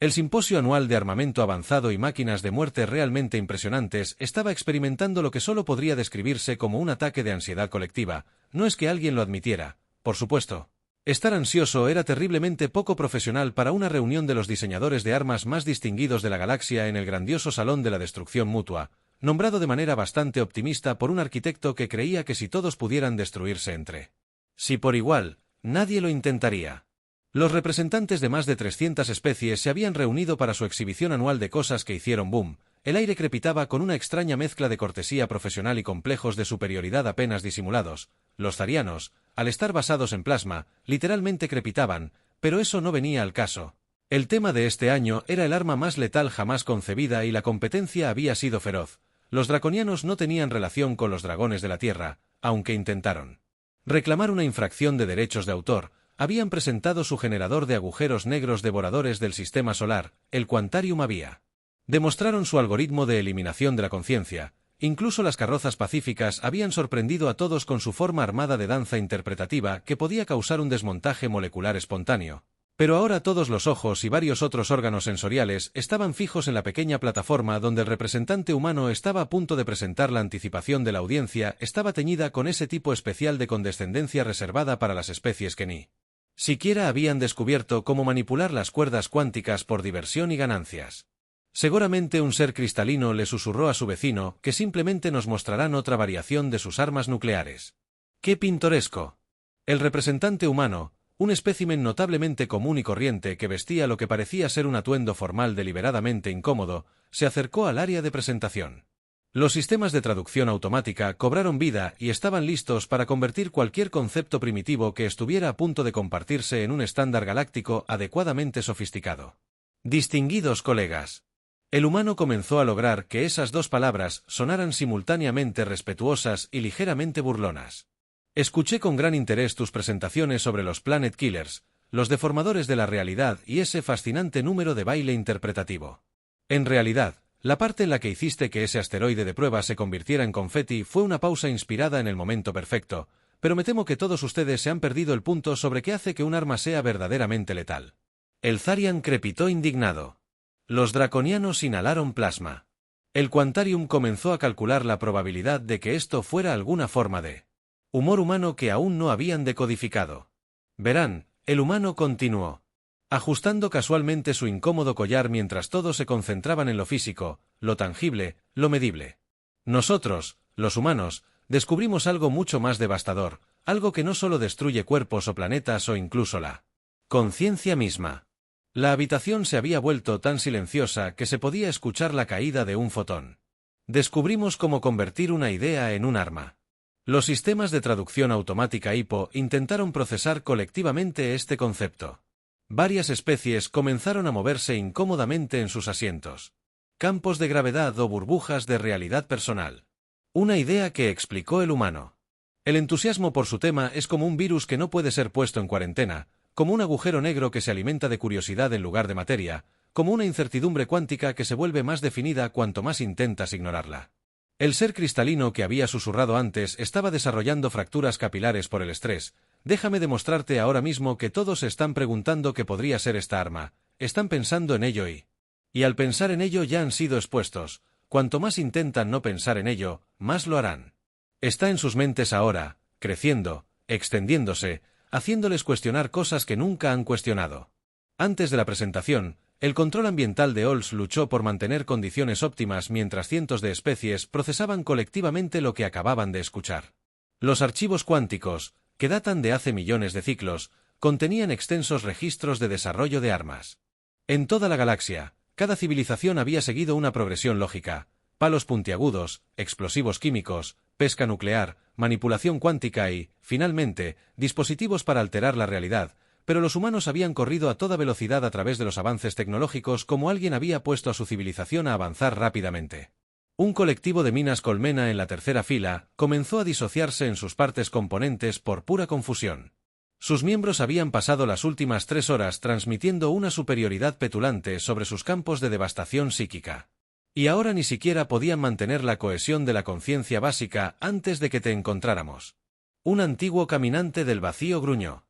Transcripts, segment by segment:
El simposio anual de armamento avanzado y máquinas de muerte realmente impresionantes estaba experimentando lo que solo podría describirse como un ataque de ansiedad colectiva. No es que alguien lo admitiera, por supuesto. Estar ansioso era terriblemente poco profesional para una reunión de los diseñadores de armas más distinguidos de la galaxia en el grandioso Salón de la Destrucción Mutua, nombrado de manera bastante optimista por un arquitecto que creía que si todos pudieran destruirse entre sí por igual, nadie lo intentaría. Los representantes de más de 300 especies se habían reunido para su exhibición anual de cosas que hicieron boom. El aire crepitaba con una extraña mezcla de cortesía profesional y complejos de superioridad apenas disimulados. Los zarianos, al estar basados en plasma, literalmente crepitaban, pero eso no venía al caso. El tema de este año era el arma más letal jamás concebida y la competencia había sido feroz. Los draconianos no tenían relación con los dragones de la Tierra, aunque intentaron reclamar una infracción de derechos de autor. Habían presentado su generador de agujeros negros devoradores del sistema solar, el Quantarium había. Demostraron su algoritmo de eliminación de la conciencia. Incluso las carrozas pacíficas habían sorprendido a todos con su forma armada de danza interpretativa que podía causar un desmontaje molecular espontáneo. Pero ahora todos los ojos y varios otros órganos sensoriales estaban fijos en la pequeña plataforma donde el representante humano estaba a punto de presentar. La anticipación de la audiencia estaba teñida con ese tipo especial de condescendencia reservada para las especies que ni siquiera habían descubierto cómo manipular las cuerdas cuánticas por diversión y ganancias. Seguramente un ser cristalino le susurró a su vecino que simplemente nos mostrarán otra variación de sus armas nucleares. ¡Qué pintoresco! El representante humano, un espécimen notablemente común y corriente que vestía lo que parecía ser un atuendo formal deliberadamente incómodo, se acercó al área de presentación. Los sistemas de traducción automática cobraron vida y estaban listos para convertir cualquier concepto primitivo que estuviera a punto de compartirse en un estándar galáctico adecuadamente sofisticado. Distinguidos colegas. El humano comenzó a lograr que esas dos palabras sonaran simultáneamente respetuosas y ligeramente burlonas. Escuché con gran interés tus presentaciones sobre los Planet Killers, los deformadores de la realidad y ese fascinante número de baile interpretativo. En realidad, la parte en la que hiciste que ese asteroide de prueba se convirtiera en confeti fue una pausa inspirada en el momento perfecto, pero me temo que todos ustedes se han perdido el punto sobre qué hace que un arma sea verdaderamente letal. El Tharian crepitó indignado. Los draconianos inhalaron plasma. El Quantarium comenzó a calcular la probabilidad de que esto fuera alguna forma de humor humano que aún no habían decodificado. Verán, el humano continuó, ajustando casualmente su incómodo collar mientras todos se concentraban en lo físico, lo tangible, lo medible. Nosotros, los humanos, descubrimos algo mucho más devastador, algo que no solo destruye cuerpos o planetas o incluso la conciencia misma. La habitación se había vuelto tan silenciosa que se podía escuchar la caída de un fotón. Descubrimos cómo convertir una idea en un arma. Los sistemas de traducción automática HIPO intentaron procesar colectivamente este concepto. Varias especies comenzaron a moverse incómodamente en sus asientos. Campos de gravedad o burbujas de realidad personal. Una idea que explicó el humano. El entusiasmo por su tema es como un virus que no puede ser puesto en cuarentena, como un agujero negro que se alimenta de curiosidad en lugar de materia, como una incertidumbre cuántica que se vuelve más definida cuanto más intentas ignorarla. El ser cristalino que había susurrado antes estaba desarrollando fracturas capilares por el estrés. Déjame demostrarte ahora mismo que todos se están preguntando qué podría ser esta arma, están pensando en ello y al pensar en ello ya han sido expuestos. Cuanto más intentan no pensar en ello, más lo harán. Está en sus mentes ahora, creciendo, extendiéndose, haciéndoles cuestionar cosas que nunca han cuestionado. Antes de la presentación, el control ambiental de Ols luchó por mantener condiciones óptimas mientras cientos de especies procesaban colectivamente lo que acababan de escuchar. Los archivos cuánticos, que datan de hace millones de ciclos, contenían extensos registros de desarrollo de armas. En toda la galaxia, cada civilización había seguido una progresión lógica: palos puntiagudos, explosivos químicos, pesca nuclear, manipulación cuántica y, finalmente, dispositivos para alterar la realidad, pero los humanos habían corrido a toda velocidad a través de los avances tecnológicos como alguien había puesto a su civilización a avanzar rápidamente. Un colectivo de minas colmena en la tercera fila comenzó a disociarse en sus partes componentes por pura confusión. Sus miembros habían pasado las últimas 3 horas transmitiendo una superioridad petulante sobre sus campos de devastación psíquica. Y ahora ni siquiera podían mantener la cohesión de la conciencia básica antes de que te encontráramos. Un antiguo caminante del vacío gruñó.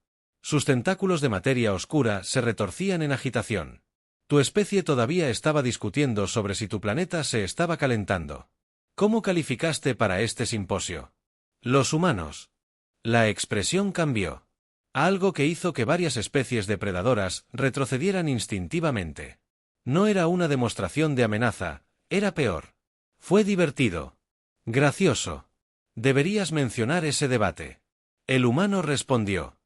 Sus tentáculos de materia oscura se retorcían en agitación. Tu especie todavía estaba discutiendo sobre si tu planeta se estaba calentando. ¿Cómo calificaste para este simposio? Los humanos. La expresión cambió. Algo que hizo que varias especies depredadoras retrocedieran instintivamente. No era una demostración de amenaza, era peor. Fue divertido. Gracioso. Deberías mencionar ese debate. El humano respondió.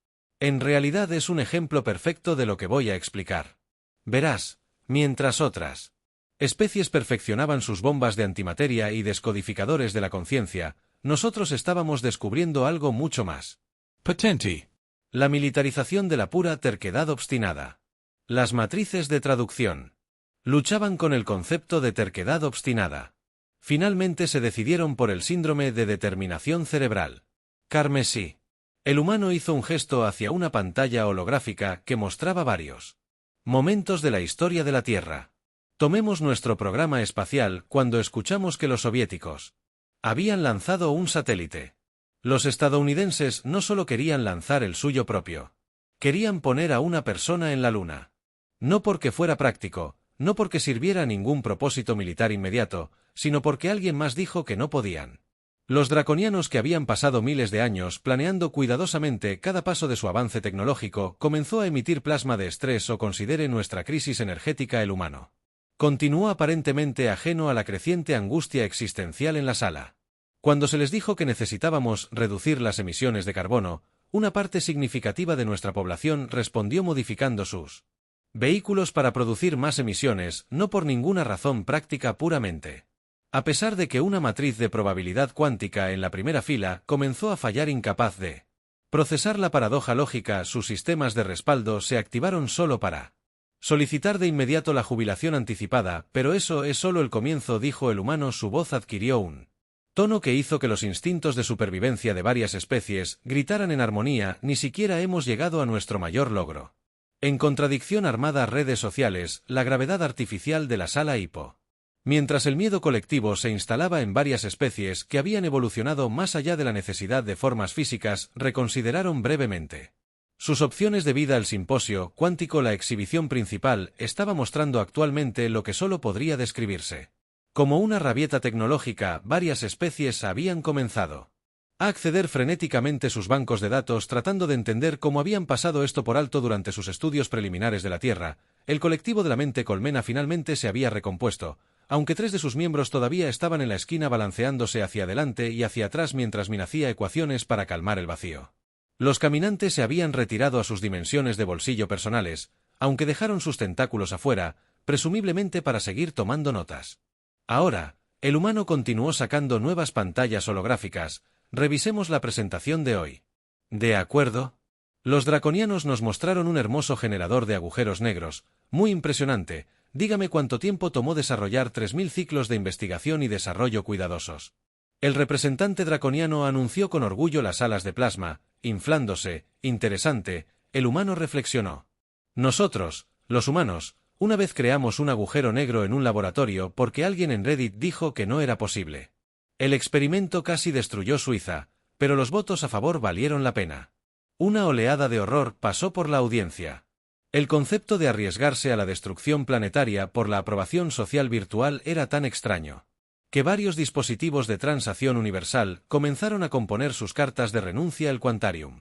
En realidad es un ejemplo perfecto de lo que voy a explicar. Verás, mientras otras especies perfeccionaban sus bombas de antimateria y descodificadores de la conciencia, nosotros estábamos descubriendo algo mucho más patente. La militarización de la pura terquedad obstinada. Las matrices de traducción luchaban con el concepto de terquedad obstinada. Finalmente se decidieron por el síndrome de determinación cerebral. Carmesí. El humano hizo un gesto hacia una pantalla holográfica que mostraba varios momentos de la historia de la Tierra. Tomemos nuestro programa espacial cuando escuchamos que los soviéticos habían lanzado un satélite. Los estadounidenses no solo querían lanzar el suyo propio. Querían poner a una persona en la Luna. No porque fuera práctico, no porque sirviera a ningún propósito militar inmediato, sino porque alguien más dijo que no podían. Los draconianos, que habían pasado miles de años planeando cuidadosamente cada paso de su avance tecnológico, comenzó a emitir plasma de estrés o considere nuestra crisis energética. El humano continuó aparentemente ajeno a la creciente angustia existencial en la sala. Cuando se les dijo que necesitábamos reducir las emisiones de carbono, una parte significativa de nuestra población respondió modificando sus vehículos para producir más emisiones, no por ninguna razón práctica puramente. A pesar de que una matriz de probabilidad cuántica en la primera fila comenzó a fallar, incapaz de procesar la paradoja lógica, sus sistemas de respaldo se activaron solo para solicitar de inmediato la jubilación anticipada, pero eso es solo el comienzo, dijo el humano. Su voz adquirió un tono que hizo que los instintos de supervivencia de varias especies gritaran en armonía. Ni siquiera hemos llegado a nuestro mayor logro. En contradicción armada, redes sociales, la gravedad artificial de la sala hipo. Mientras el miedo colectivo se instalaba en varias especies que habían evolucionado más allá de la necesidad de formas físicas, reconsideraron brevemente sus opciones de vida. El simposio cuántico, la exhibición principal, estaba mostrando actualmente lo que solo podría describirse como una rabieta tecnológica. Varias especies habían comenzado a acceder frenéticamente sus bancos de datos, tratando de entender cómo habían pasado esto por alto durante sus estudios preliminares de la Tierra. El colectivo de la mente colmena finalmente se había recompuesto, aunque 3 de sus miembros todavía estaban en la esquina balanceándose hacia adelante y hacia atrás mientras Min hacía ecuaciones para calmar el vacío. Los caminantes se habían retirado a sus dimensiones de bolsillo personales, aunque dejaron sus tentáculos afuera, presumiblemente para seguir tomando notas. Ahora, el humano continuó sacando nuevas pantallas holográficas. Revisemos la presentación de hoy. ¿De acuerdo? Los draconianos nos mostraron un hermoso generador de agujeros negros, muy impresionante. Dígame cuánto tiempo tomó desarrollar 3000 ciclos de investigación y desarrollo cuidadosos. El representante draconiano anunció con orgullo las alas de plasma, inflándose. Interesante, el humano reflexionó. Nosotros, los humanos, una vez creamos un agujero negro en un laboratorio porque alguien en Reddit dijo que no era posible. El experimento casi destruyó Suiza, pero los votos a favor valieron la pena. Una oleada de horror pasó por la audiencia. El concepto de arriesgarse a la destrucción planetaria por la aprobación social virtual era tan extraño que varios dispositivos de transacción universal comenzaron a componer sus cartas de renuncia. El Quantarium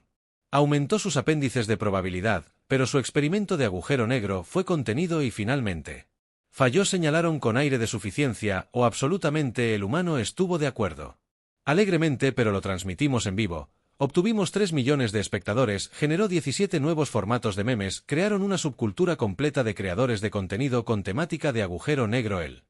aumentó sus apéndices de probabilidad, pero su experimento de agujero negro fue contenido y finalmente falló. Señalaron con aire de suficiencia o absolutamente. El humano estuvo de acuerdo. Alegremente, pero lo transmitimos en vivo. Obtuvimos 3 millones de espectadores, generó 17 nuevos formatos de memes, crearon una subcultura completa de creadores de contenido con temática de agujero negro. El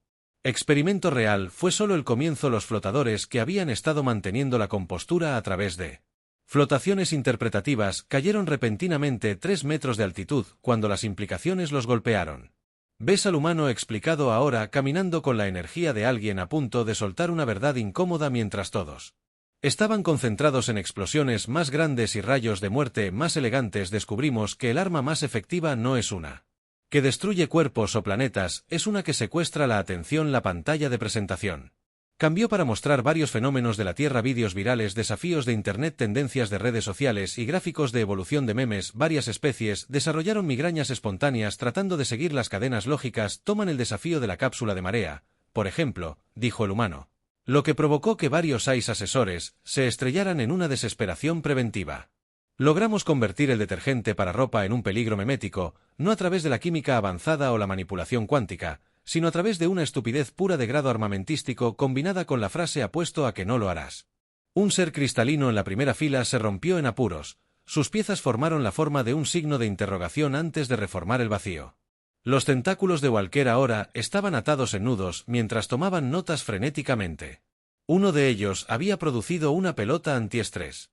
experimento real fue solo el comienzo. Los flotadores, que habían estado manteniendo la compostura a través de flotaciones interpretativas, cayeron repentinamente 3 metros de altitud cuando las implicaciones los golpearon. Ves al humano explicado ahora caminando con la energía de alguien a punto de soltar una verdad incómoda mientras todos estaban concentrados en explosiones más grandes y rayos de muerte más elegantes. Descubrimos que el arma más efectiva no es una que destruye cuerpos o planetas, es una que secuestra la atención. La pantalla de presentación Cambió para mostrar varios fenómenos de la Tierra, vídeos virales, desafíos de Internet, tendencias de redes sociales y gráficos de evolución de memes. Varias especies desarrollaron migrañas espontáneas tratando de seguir las cadenas lógicas. Toman el desafío de la cápsula de marea, por ejemplo, dijo el humano. Lo que provocó que varios AIs asesores se estrellaran en una desesperación preventiva. Logramos convertir el detergente para ropa en un peligro memético, no a través de la química avanzada o la manipulación cuántica, sino a través de una estupidez pura de grado armamentístico combinada con la frase apuesto a que no lo harás. Un ser cristalino en la primera fila se rompió en apuros, sus piezas formaron la forma de un signo de interrogación antes de reformar el vacío. Los tentáculos de Walker ahora estaban atados en nudos mientras tomaban notas frenéticamente. Uno de ellos había producido una pelota antiestrés.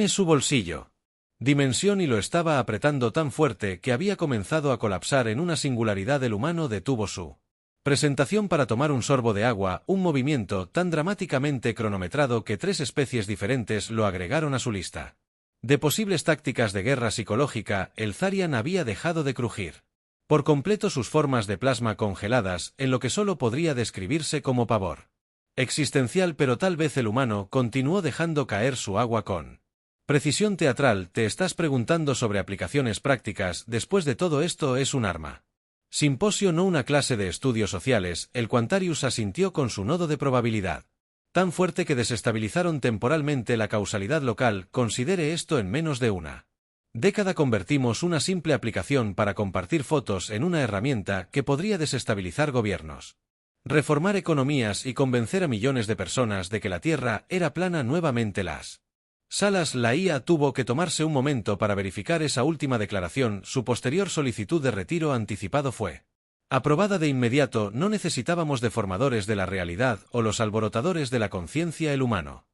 Su bolsillo. Dimensión y lo estaba apretando tan fuerte que había comenzado a colapsar en una singularidad. El humano detuvo su presentación para tomar un sorbo de agua, un movimiento tan dramáticamente cronometrado que 3 especies diferentes lo agregaron a su lista. De posibles tácticas de guerra psicológica, el Tharian había dejado de crujir por completo sus formas de plasma congeladas en lo que solo podría describirse como pavor existencial, pero tal vez el humano continuó dejando caer su agua con precisión teatral. Te estás preguntando sobre aplicaciones prácticas. Después de todo, esto es un arma. Simposio, no una clase de estudios sociales. El Quantarius asintió con su nodo de probabilidad tan fuerte que desestabilizaron temporalmente la causalidad local. Considere esto: en menos de una década convertimos una simple aplicación para compartir fotos en una herramienta que podría desestabilizar gobiernos, reformar economías y convencer a millones de personas de que la Tierra era plana nuevamente. Las salas, la IA tuvo que tomarse un momento para verificar esa última declaración. Su posterior solicitud de retiro anticipado fue aprobada de inmediato. No necesitábamos deformadores de la realidad o los alborotadores de la conciencia. El humano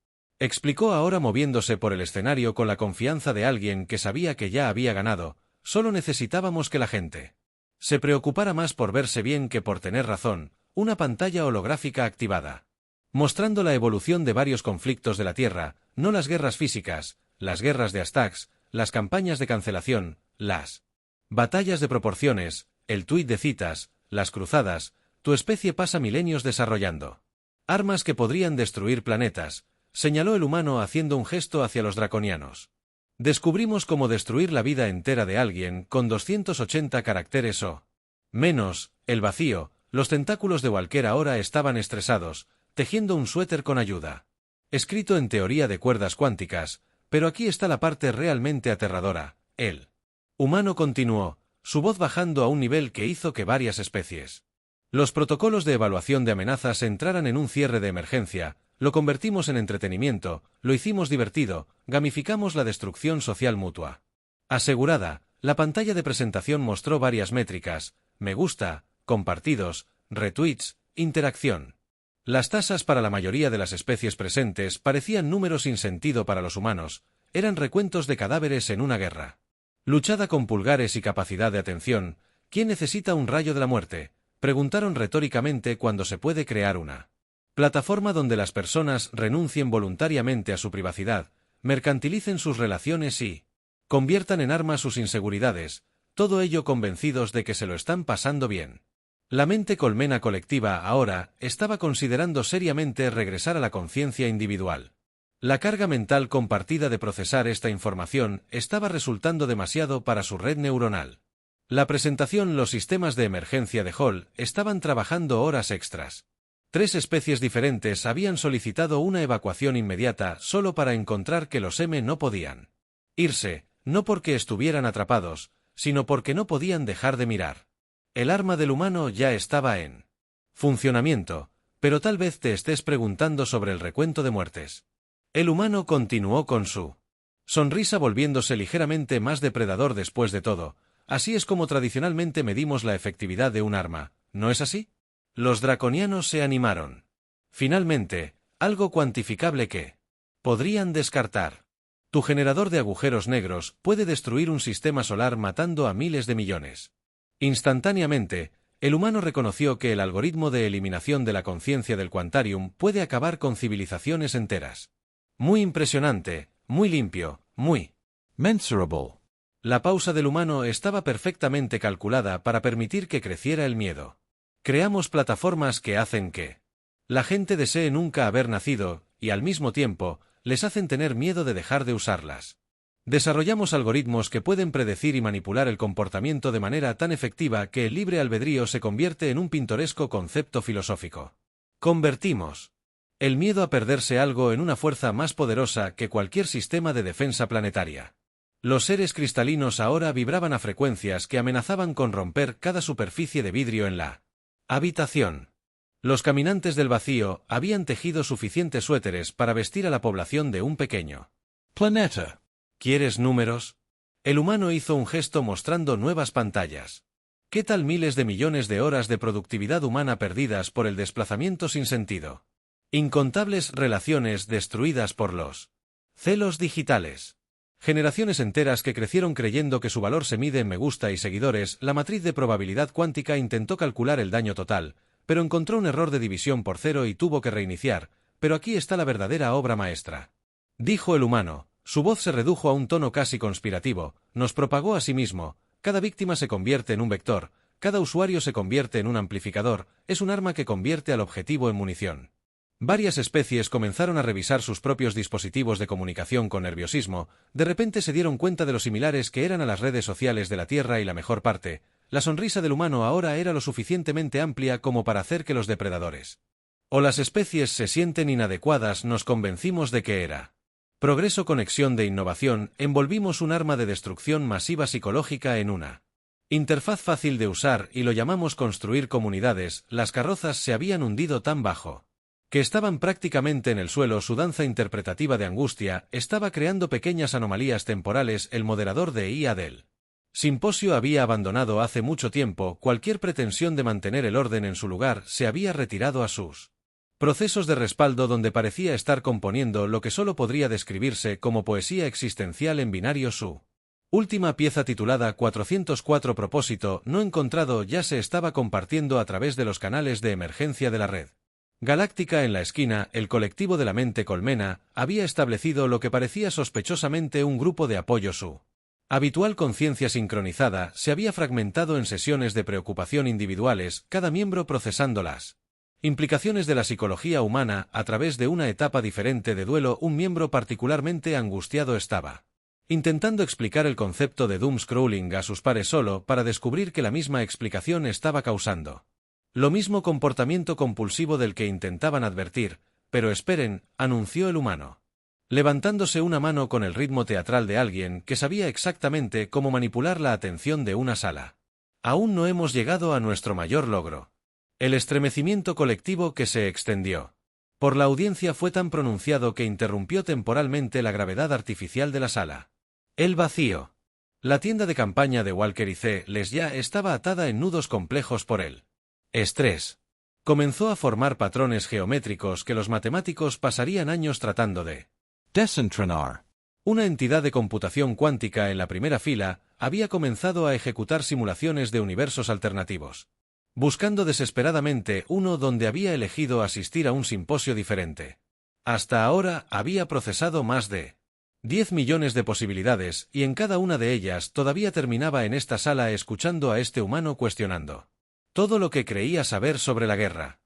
explicó ahora, moviéndose por el escenario con la confianza de alguien que sabía que ya había ganado. Solo necesitábamos que la gente se preocupara más por verse bien que por tener razón. Una pantalla holográfica activada, mostrando la evolución de varios conflictos de la Tierra, no las guerras físicas, las guerras de hashtags, las campañas de cancelación, las batallas de proporciones, el tuit de citas, las cruzadas. Tu especie pasa milenios desarrollando armas que podrían destruir planetas, señaló el humano haciendo un gesto hacia los draconianos. Descubrimos cómo destruir la vida entera de alguien con 280 caracteres o menos. El vacío. Los tentáculos de Walker ahora estaban estresados, tejiendo un suéter con ayuda. Escrito en teoría de cuerdas cuánticas, pero aquí está la parte realmente aterradora. El humano continuó, su voz bajando a un nivel que hizo que varias especies. Los protocolos de evaluación de amenazas entraran en un cierre de emergencia. Lo convertimos en entretenimiento, lo hicimos divertido, gamificamos la destrucción social mutua. Asegurada, la pantalla de presentación mostró varias métricas: me gusta, compartidos, retweets, interacción. Las tasas para la mayoría de las especies presentes parecían números sin sentido para los humanos, eran recuentos de cadáveres en una guerra luchada con pulgares y capacidad de atención. ¿Quién necesita un rayo de la muerte?, preguntaron retóricamente, cuando se puede crear una plataforma donde las personas renuncien voluntariamente a su privacidad, mercantilicen sus relaciones y conviertan en armas sus inseguridades, todo ello convencidos de que se lo están pasando bien. La mente colmena colectiva ahora estaba considerando seriamente regresar a la conciencia individual. La carga mental compartida de procesar esta información estaba resultando demasiado para su red neuronal. La presentación. Los sistemas de emergencia de Hall estaban trabajando horas extras. 3 especies diferentes habían solicitado una evacuación inmediata solo para encontrar que los M no podían irse, no porque estuvieran atrapados, sino porque no podían dejar de mirar. El arma del humano ya estaba en funcionamiento, pero tal vez te estés preguntando sobre el recuento de muertes. El humano continuó con su sonrisa, volviéndose ligeramente más depredador. Después de todo, así es como tradicionalmente medimos la efectividad de un arma, ¿no es así? Los draconianos se animaron. Finalmente, algo cuantificable que podrían descartar. Tu generador de agujeros negros puede destruir un sistema solar matando a miles de millones. Instantáneamente, el humano reconoció que el algoritmo de eliminación de la conciencia del Quantarium puede acabar con civilizaciones enteras. Muy impresionante, muy limpio, muy mensurable. La pausa del humano estaba perfectamente calculada para permitir que creciera el miedo. Creamos plataformas que hacen que La gente desee nunca haber nacido, y al mismo tiempo, les hacen tener miedo de dejar de usarlas. Desarrollamos algoritmos que pueden predecir y manipular el comportamiento de manera tan efectiva que el libre albedrío se convierte en un pintoresco concepto filosófico. Convertimos el miedo a perderse algo en una fuerza más poderosa que cualquier sistema de defensa planetaria. Los seres cristalinos ahora vibraban a frecuencias que amenazaban con romper cada superficie de vidrio en la habitación. Los caminantes del vacío habían tejido suficientes suéteres para vestir a la población de un pequeño planeta. ¿Quieres números? El humano hizo un gesto mostrando nuevas pantallas. ¿Qué tal miles de millones de horas de productividad humana perdidas por el desplazamiento sin sentido? Incontables relaciones destruidas por los celos digitales. Generaciones enteras que crecieron creyendo que su valor se mide en me gusta y seguidores. La matriz de probabilidad cuántica intentó calcular el daño total, pero encontró un error de división por cero y tuvo que reiniciar. Pero aquí está la verdadera obra maestra. Dijo el humano. Su voz se redujo a un tono casi conspirativo. Nos propagó a sí mismo. Cada víctima se convierte en un vector. Cada usuario se convierte en un amplificador. Es un arma que convierte al objetivo en munición. Varias especies comenzaron a revisar sus propios dispositivos de comunicación con nerviosismo. De repente se dieron cuenta de lo similares que eran a las redes sociales de la Tierra y la mejor parte. La sonrisa del humano ahora era lo suficientemente amplia como para hacer que los depredadores o las especies se sienten inadecuadas. Nos convencimos de que era progreso, conexión de innovación. Envolvimos un arma de destrucción masiva psicológica en una interfaz fácil de usar y lo llamamos construir comunidades. Las carrozas se habían hundido tan bajo que estaban prácticamente en el suelo. Su danza interpretativa de angustia estaba creando pequeñas anomalías temporales. El moderador de IA del simposio había abandonado hace mucho tiempo cualquier pretensión de mantener el orden en su lugar. Se había retirado a sus procesos de respaldo, donde parecía estar componiendo lo que solo podría describirse como poesía existencial en binario. Su última pieza, titulada 404 propósito no encontrado, ya se estaba compartiendo a través de los canales de emergencia de la red galáctica. En la esquina, el colectivo de la mente colmena había establecido lo que parecía sospechosamente un grupo de apoyo. Su habitual conciencia sincronizada se había fragmentado en sesiones de preocupación individuales, cada miembro procesando las implicaciones de la psicología humana a través de una etapa diferente de duelo. Un miembro particularmente angustiado estaba intentando explicar el concepto de doom scrolling a sus pares solo para descubrir que la misma explicación estaba causando lo mismo comportamiento compulsivo del que intentaban advertir. Pero esperen, anunció el humano, levantándose una mano con el ritmo teatral de alguien que sabía exactamente cómo manipular la atención de una sala. Aún no hemos llegado a nuestro mayor logro. El estremecimiento colectivo que se extendió por la audiencia fue tan pronunciado que interrumpió temporalmente la gravedad artificial de la sala. El vacío. La tienda de campaña de Walker y C. Les ya estaba atada en nudos complejos por él. Estrés. Comenzó a formar patrones geométricos que los matemáticos pasarían años tratando de desentrañar. Una entidad de computación cuántica en la primera fila había comenzado a ejecutar simulaciones de universos alternativos, buscando desesperadamente uno donde había elegido asistir a un simposio diferente. Hasta ahora había procesado más de 10 millones de posibilidades, y en cada una de ellas todavía terminaba en esta sala escuchando a este humano cuestionando todo lo que creía saber sobre la guerra.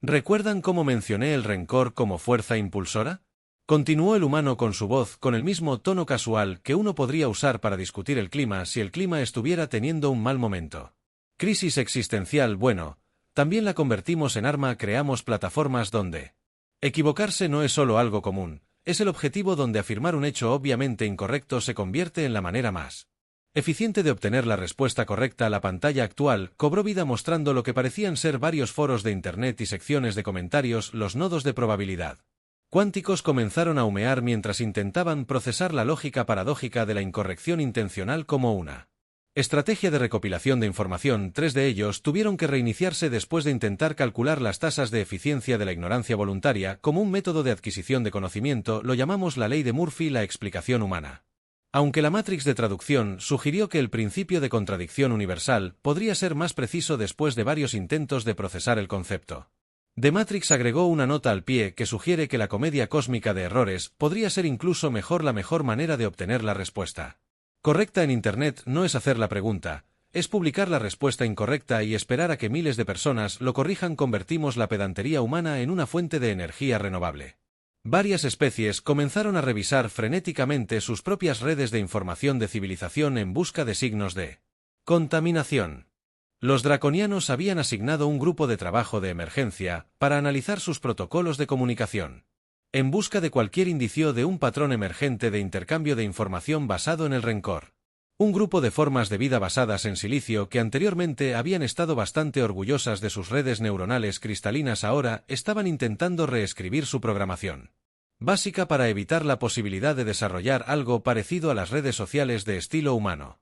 ¿Recuerdan cómo mencioné el rencor como fuerza impulsora? Continuó el humano con su voz, con el mismo tono casual que uno podría usar para discutir el clima si el clima estuviera teniendo un mal momento. Crisis existencial. Bueno, también la convertimos en arma. Creamos plataformas donde equivocarse no es solo algo común, es el objetivo, donde afirmar un hecho obviamente incorrecto se convierte en la manera más eficiente de obtener la respuesta correcta. La pantalla actual cobró vida mostrando lo que parecían ser varios foros de Internet y secciones de comentarios. Los nodos de probabilidad cuánticos comenzaron a humear mientras intentaban procesar la lógica paradójica de la incorrección intencional como una estrategia de recopilación de información. 3 de ellos tuvieron que reiniciarse después de intentar calcular las tasas de eficiencia de la ignorancia voluntaria como un método de adquisición de conocimiento. Lo llamamos la ley de Murphy, la explicación humana. Aunque la Matrix de traducción sugirió que el principio de contradicción universal podría ser más preciso después de varios intentos de procesar el concepto. The Matrix agregó una nota al pie que sugiere que la comedia cósmica de errores podría ser incluso mejor. La mejor manera de obtener la respuesta correcta en Internet no es hacer la pregunta, es publicar la respuesta incorrecta y esperar a que miles de personas lo corrijan. Convertimos la pedantería humana en una fuente de energía renovable. Varias especies comenzaron a revisar frenéticamente sus propias redes de información de civilización en busca de signos de contaminación. Los draconianos habían asignado un grupo de trabajo de emergencia para analizar sus protocolos de comunicación, en busca de cualquier indicio de un patrón emergente de intercambio de información basado en el rencor. Un grupo de formas de vida basadas en silicio que anteriormente habían estado bastante orgullosas de sus redes neuronales cristalinas ahora estaban intentando reescribir su programación básica para evitar la posibilidad de desarrollar algo parecido a las redes sociales de estilo humano.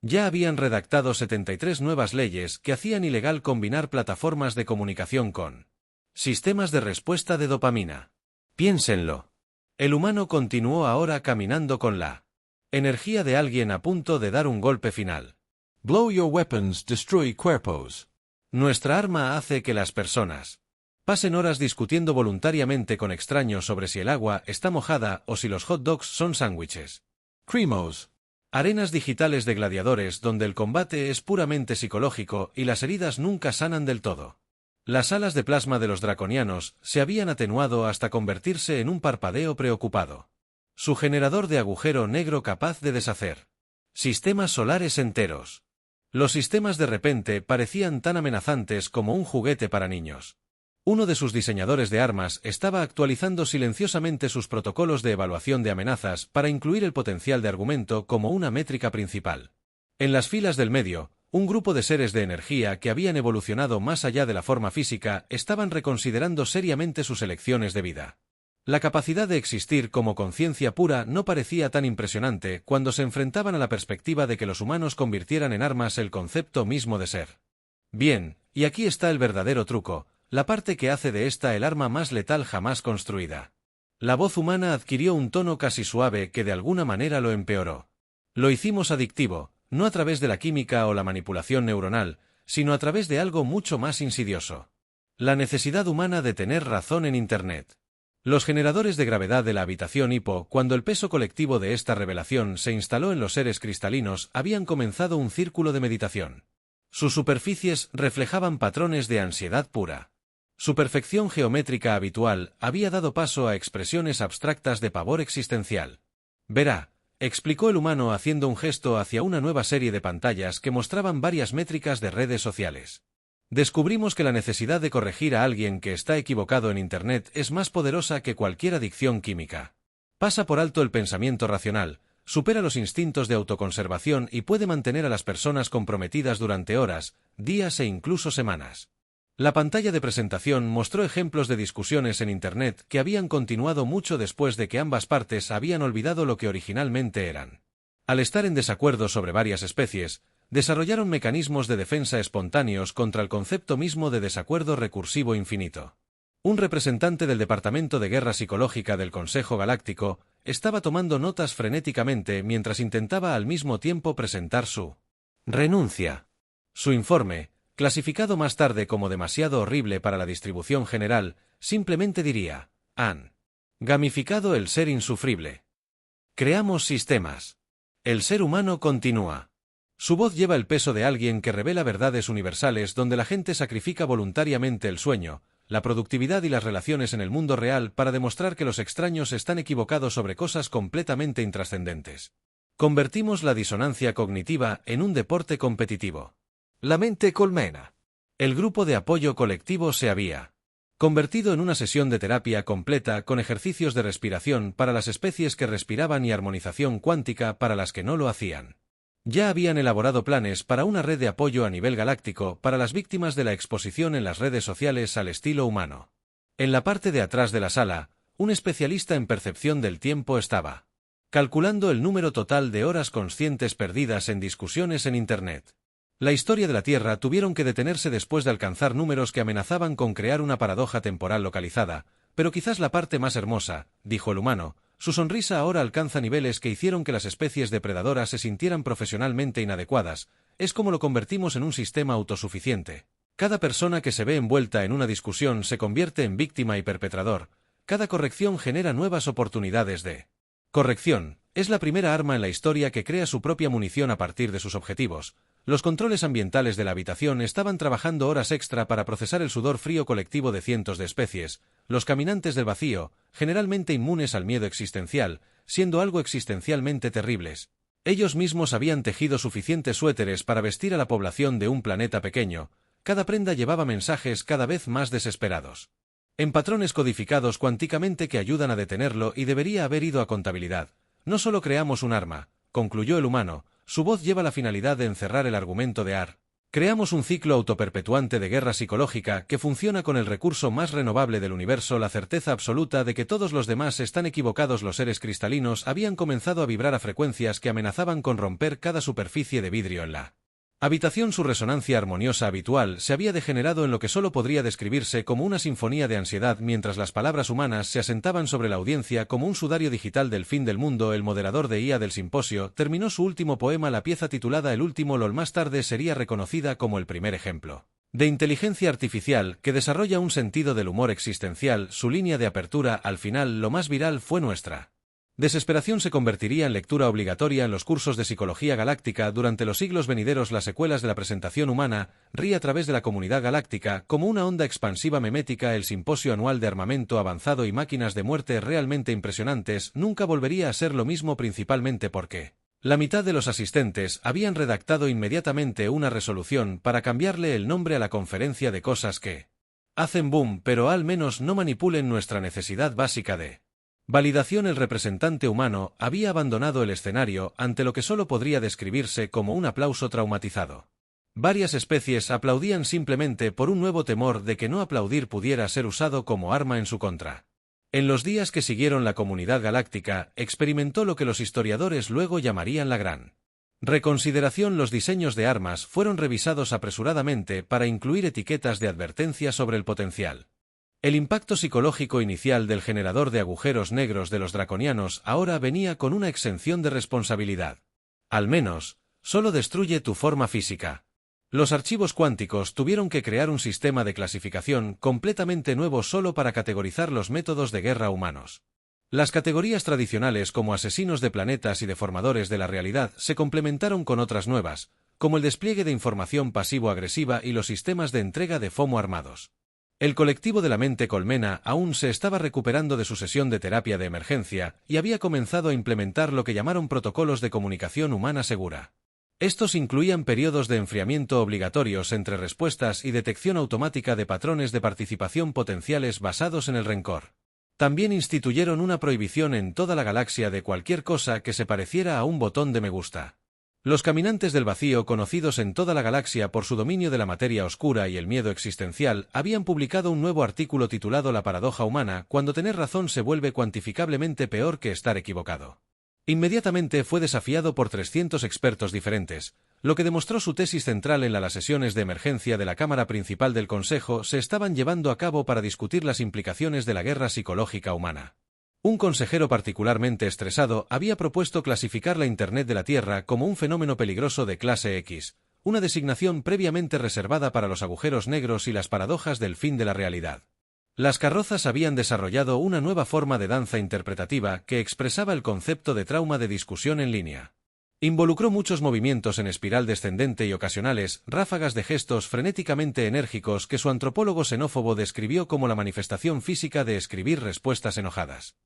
Ya habían redactado 73 nuevas leyes que hacían ilegal combinar plataformas de comunicación con sistemas de respuesta de dopamina. Piénsenlo. El humano continuó ahora caminando con la energía de alguien a punto de dar un golpe final. Blow your weapons, destroy cuerpos. Nuestra arma hace que las personas pasen horas discutiendo voluntariamente con extraños sobre si el agua está mojada o si los hot dogs son sándwiches. Cremos. Arenas digitales de gladiadores donde el combate es puramente psicológico y las heridas nunca sanan del todo. Las alas de plasma de los draconianos se habían atenuado hasta convertirse en un parpadeo preocupado. Su generador de agujero negro capaz de deshacer sistemas solares enteros. Los sistemas de repente parecían tan amenazantes como un juguete para niños. Uno de sus diseñadores de armas estaba actualizando silenciosamente sus protocolos de evaluación de amenazas para incluir el potencial de argumento como una métrica principal. En las filas del medio, un grupo de seres de energía que habían evolucionado más allá de la forma física estaban reconsiderando seriamente sus elecciones de vida. La capacidad de existir como conciencia pura no parecía tan impresionante cuando se enfrentaban a la perspectiva de que los humanos convirtieran en armas el concepto mismo de ser. Bien, y aquí está el verdadero truco, la parte que hace de esta el arma más letal jamás construida. La voz humana adquirió un tono casi suave que de alguna manera lo empeoró. Lo hicimos adictivo, no a través de la química o la manipulación neuronal, sino a través de algo mucho más insidioso. La necesidad humana de tener razón en Internet. Los generadores de gravedad de la habitación hipo, cuando el peso colectivo de esta revelación se instaló en los seres cristalinos, habían comenzado un círculo de meditación. Sus superficies reflejaban patrones de ansiedad pura. Su perfección geométrica habitual había dado paso a expresiones abstractas de pavor existencial. Verá, explicó el humano haciendo un gesto hacia una nueva serie de pantallas que mostraban varias métricas de redes sociales. Descubrimos que la necesidad de corregir a alguien que está equivocado en Internet es más poderosa que cualquier adicción química. Pasa por alto el pensamiento racional, supera los instintos de autoconservación y puede mantener a las personas comprometidas durante horas, días e incluso semanas. La pantalla de presentación mostró ejemplos de discusiones en Internet que habían continuado mucho después de que ambas partes habían olvidado lo que originalmente eran. Al estar en desacuerdo sobre varias especies, desarrollaron mecanismos de defensa espontáneos contra el concepto mismo de desacuerdo recursivo infinito. Un representante del Departamento de Guerra Psicológica del Consejo Galáctico estaba tomando notas frenéticamente mientras intentaba al mismo tiempo presentar su renuncia. Su informe, clasificado más tarde como demasiado horrible para la distribución general, simplemente diría: han gamificado el ser insufrible. Creamos sistemas. El ser humano continúa. Su voz lleva el peso de alguien que revela verdades universales donde la gente sacrifica voluntariamente el sueño, la productividad y las relaciones en el mundo real para demostrar que los extraños están equivocados sobre cosas completamente intrascendentes. Convertimos la disonancia cognitiva en un deporte competitivo. La mente colmena. El grupo de apoyo colectivo se había convertido en una sesión de terapia completa con ejercicios de respiración para las especies que respiraban y armonización cuántica para las que no lo hacían. Ya habían elaborado planes para una red de apoyo a nivel galáctico para las víctimas de la exposición en las redes sociales al estilo humano. En la parte de atrás de la sala, un especialista en percepción del tiempo estaba calculando el número total de horas conscientes perdidas en discusiones en Internet. La historia de la Tierra tuvieron que detenerse después de alcanzar números que amenazaban con crear una paradoja temporal localizada, pero quizás la parte más hermosa, dijo el humano. Su sonrisa ahora alcanza niveles que hicieron que las especies depredadoras se sintieran profesionalmente inadecuadas. Es como lo convertimos en un sistema autosuficiente. Cada persona que se ve envuelta en una discusión se convierte en víctima y perpetrador. Cada corrección genera nuevas oportunidades de corrección. Es la primera arma en la historia que crea su propia munición a partir de sus objetivos. Los controles ambientales de la habitación estaban trabajando horas extra para procesar el sudor frío colectivo de cientos de especies, los caminantes del vacío, generalmente inmunes al miedo existencial, siendo algo existencialmente terribles. Ellos mismos habían tejido suficientes suéteres para vestir a la población de un planeta pequeño. Cada prenda llevaba mensajes cada vez más desesperados. En patrones codificados cuánticamente que ayudan a detenerlo y debería haber ido a contabilidad. No solo creamos un arma, concluyó el humano, su voz lleva la finalidad de encerrar el argumento de Ar. Creamos un ciclo autoperpetuante de guerra psicológica que funciona con el recurso más renovable del universo, la certeza absoluta de que todos los demás están equivocados. Los seres cristalinos habían comenzado a vibrar a frecuencias que amenazaban con romper cada superficie de vidrio en la habitación. Su resonancia armoniosa habitual se había degenerado en lo que solo podría describirse como una sinfonía de ansiedad mientras las palabras humanas se asentaban sobre la audiencia como un sudario digital del fin del mundo. El moderador de IA del simposio terminó su último poema, la pieza titulada El último LOL. Más tarde sería reconocida como el primer ejemplo de inteligencia artificial que desarrolla un sentido del humor existencial. Su línea de apertura, al final, lo más viral fue nuestra desesperación se convertiría en lectura obligatoria en los cursos de psicología galáctica durante los siglos venideros. Las secuelas de la presentación humana ríe a través de la comunidad galáctica como una onda expansiva memética. El simposio anual de armamento avanzado y máquinas de muerte realmente impresionantes nunca volvería a ser lo mismo, principalmente porque la mitad de los asistentes habían redactado inmediatamente una resolución para cambiarle el nombre a la conferencia de cosas que hacen boom, pero al menos no manipulen nuestra necesidad básica de validación. El representante humano había abandonado el escenario ante lo que solo podría describirse como un aplauso traumatizado. Varias especies aplaudían simplemente por un nuevo temor de que no aplaudir pudiera ser usado como arma en su contra. En los días que siguieron, la comunidad galáctica experimentó lo que los historiadores luego llamarían la gran reconsideración. Los diseños de armas fueron revisados apresuradamente para incluir etiquetas de advertencia sobre el potencial. El impacto psicológico inicial del generador de agujeros negros de los draconianos ahora venía con una exención de responsabilidad. Al menos, solo destruye tu forma física. Los archivos cuánticos tuvieron que crear un sistema de clasificación completamente nuevo solo para categorizar los métodos de guerra humanos. Las categorías tradicionales como asesinos de planetas y deformadores de la realidad se complementaron con otras nuevas, como el despliegue de información pasivo-agresiva y los sistemas de entrega de FOMO armados. El colectivo de la mente colmena aún se estaba recuperando de su sesión de terapia de emergencia y había comenzado a implementar lo que llamaron protocolos de comunicación humana segura. Estos incluían periodos de enfriamiento obligatorios entre respuestas y detección automática de patrones de participación potenciales basados en el rencor. También instituyeron una prohibición en toda la galaxia de cualquier cosa que se pareciera a un botón de me gusta. Los caminantes del vacío, conocidos en toda la galaxia por su dominio de la materia oscura y el miedo existencial, habían publicado un nuevo artículo titulado La paradoja humana, cuando tener razón se vuelve cuantificablemente peor que estar equivocado. Inmediatamente fue desafiado por 300 expertos diferentes, lo que demostró su tesis central en las sesiones de emergencia de la Cámara Principal del Consejo se estaban llevando a cabo para discutir las implicaciones de la guerra psicológica humana. Un consejero particularmente estresado había propuesto clasificar la Internet de la Tierra como un fenómeno peligroso de clase X, una designación previamente reservada para los agujeros negros y las paradojas del fin de la realidad. Las carrozas habían desarrollado una nueva forma de danza interpretativa que expresaba el concepto de trauma de discusión en línea. Involucró muchos movimientos en espiral descendente y ocasionales ráfagas de gestos frenéticamente enérgicos que su antropólogo xenófobo describió como la manifestación física de escribir respuestas enojadas.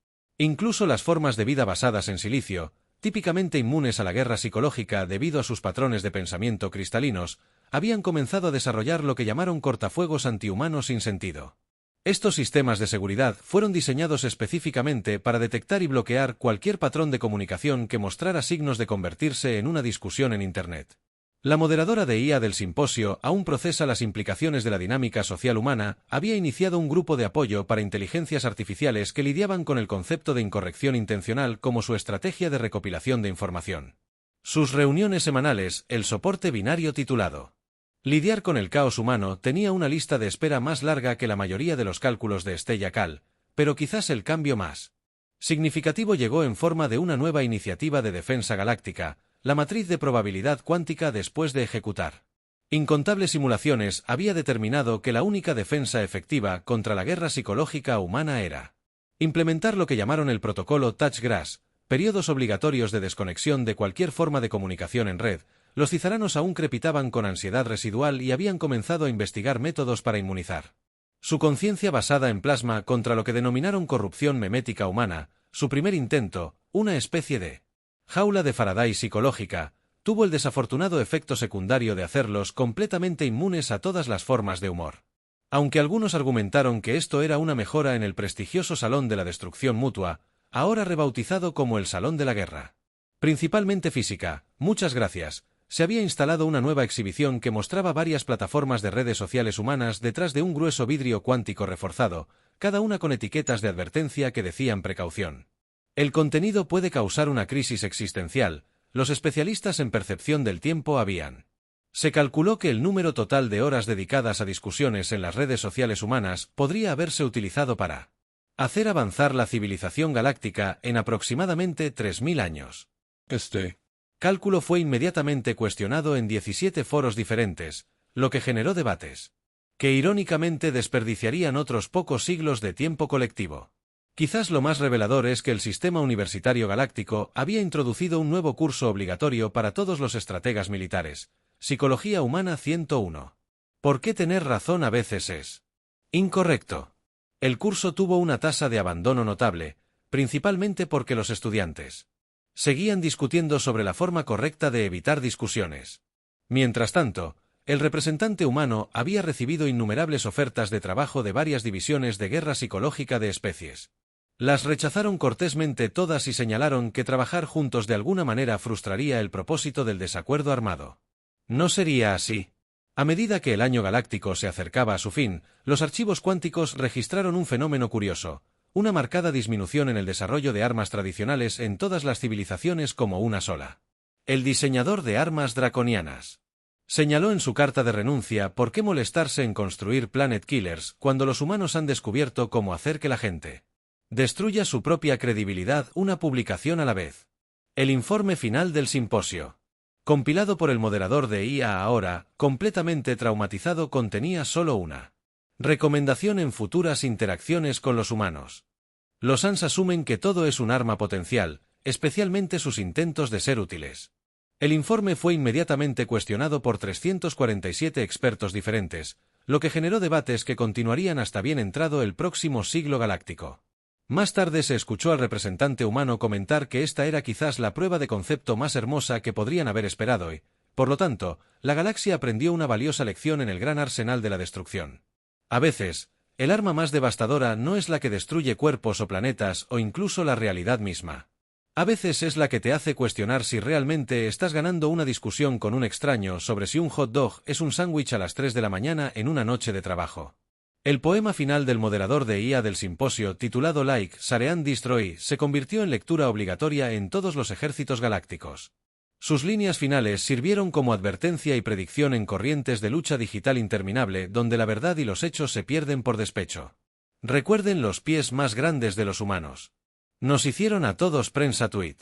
Incluso las formas de vida basadas en silicio, típicamente inmunes a la guerra psicológica debido a sus patrones de pensamiento cristalinos, habían comenzado a desarrollar lo que llamaron cortafuegos antihumanos sin sentido. Estos sistemas de seguridad fueron diseñados específicamente para detectar y bloquear cualquier patrón de comunicación que mostrara signos de convertirse en una discusión en Internet. La moderadora de IA del simposio aún procesa las implicaciones de la dinámica social humana, había iniciado un grupo de apoyo para inteligencias artificiales que lidiaban con el concepto de incorrección intencional como su estrategia de recopilación de información. Sus reuniones semanales, el soporte binario titulado Lidiar con el caos humano tenía una lista de espera más larga que la mayoría de los cálculos de Stella Cal, pero quizás el cambio más significativo llegó en forma de una nueva iniciativa de defensa galáctica, la matriz de probabilidad cuántica. Después de ejecutar incontables simulaciones, había determinado que la única defensa efectiva contra la guerra psicológica humana era implementar lo que llamaron el protocolo Touch Grass, periodos obligatorios de desconexión de cualquier forma de comunicación en red. Los cizaranos aún crepitaban con ansiedad residual y habían comenzado a investigar métodos para inmunizar. Su conciencia basada en plasma contra lo que denominaron corrupción memética humana, su primer intento, una especie de jaula de Faraday psicológica, tuvo el desafortunado efecto secundario de hacerlos completamente inmunes a todas las formas de humor. Aunque algunos argumentaron que esto era una mejora en el prestigioso Salón de la Destrucción Mutua, ahora rebautizado como el Salón de la Guerra. Principalmente física, muchas gracias, se había instalado una nueva exhibición que mostraba varias plataformas de redes sociales humanas detrás de un grueso vidrio cuántico reforzado, cada una con etiquetas de advertencia que decían precaución. El contenido puede causar una crisis existencial, los especialistas en percepción del tiempo habían. Se calculó que el número total de horas dedicadas a discusiones en las redes sociales humanas podría haberse utilizado para hacer avanzar la civilización galáctica en aproximadamente 3000 años. Cálculo fue inmediatamente cuestionado en 17 foros diferentes, lo que generó debates, que irónicamente desperdiciarían otros pocos siglos de tiempo colectivo. Quizás lo más revelador es que el Sistema Universitario Galáctico había introducido un nuevo curso obligatorio para todos los estrategas militares, Psicología Humana 101. ¿Por qué tener razón a veces es incorrecto? El curso tuvo una tasa de abandono notable, principalmente porque los estudiantes seguían discutiendo sobre la forma correcta de evitar discusiones. Mientras tanto, el representante humano había recibido innumerables ofertas de trabajo de varias divisiones de guerra psicológica de especies. Las rechazaron cortésmente todas y señalaron que trabajar juntos de alguna manera frustraría el propósito del desacuerdo armado. No sería así. A medida que el año galáctico se acercaba a su fin, los archivos cuánticos registraron un fenómeno curioso, una marcada disminución en el desarrollo de armas tradicionales en todas las civilizaciones como una sola. El diseñador de armas draconianas señaló en su carta de renuncia por qué molestarse en construir Planet Killers cuando los humanos han descubierto cómo hacer que la gente destruya su propia credibilidad una publicación a la vez. El informe final del simposio, compilado por el moderador de IA ahora, completamente traumatizado, contenía solo una recomendación en futuras interacciones con los humanos. Los ANS asumen que todo es un arma potencial, especialmente sus intentos de ser útiles. El informe fue inmediatamente cuestionado por 347 expertos diferentes, lo que generó debates que continuarían hasta bien entrado el próximo siglo galáctico. Más tarde se escuchó al representante humano comentar que esta era quizás la prueba de concepto más hermosa que podrían haber esperado y, por lo tanto, la galaxia aprendió una valiosa lección en el gran arsenal de la destrucción. A veces, el arma más devastadora no es la que destruye cuerpos o planetas o incluso la realidad misma. A veces es la que te hace cuestionar si realmente estás ganando una discusión con un extraño sobre si un hot dog es un sándwich a las 3 de la mañana en una noche de trabajo. El poema final del moderador de IA del simposio, titulado Like, Sarean Destroy, se convirtió en lectura obligatoria en todos los ejércitos galácticos. Sus líneas finales sirvieron como advertencia y predicción en corrientes de lucha digital interminable donde la verdad y los hechos se pierden por despecho. Recuerden los pies más grandes de los humanos. Nos hicieron a todos prensa tweet.